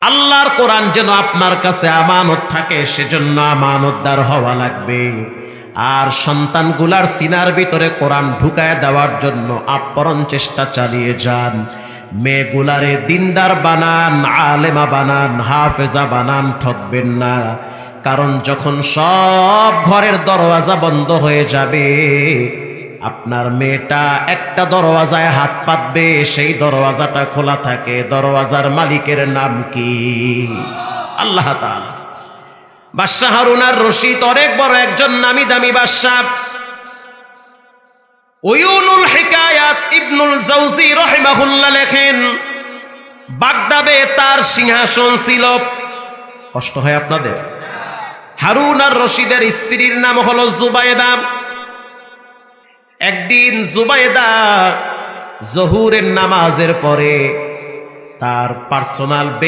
আল্লাহর কোরআন যেন আপনার কাছে আমানত থাকে, সেজন্য আমানতদার হওয়া লাগবে। আর সন্তানগুলার সিনার ভিতরে কোরআন ঢুকায় দেওয়ার জন্য আপ্রাণ চেষ্টা চালিয়ে যান। মেয়েগুলারে দিনদার বানান, আলেমা বানান, হাফেজা বানান, ঠকবেন না। কারণ যখন সব ঘরের দরওয়াজা বন্ধ হয়ে যাবে, আপনার মেয়েটা একটা দরওয়াজায় হাত পাতবে, সেই দরওয়াজাটা খোলা থাকে। দরওয়াজার মালিকের নাম কি? আল্লাহ তাআলা। বাদশাহ হারুন আর রশিদ অনেক বড় একজন নামি দামি বাদশাহ। উয়ুনুল হিকায়াত ইবনুল জাওজি রাহিমাহুল্লাহ লেখেন, বাগদাদে তার সিংহাসন ছিল। কষ্ট হয় আপনাদের? হারুন আর রশিদের স্ত্রীর নাম হলো জুবাইদা। একদিন জুবাইদা জোহরের নামাজের পরে তার পার্সোনাল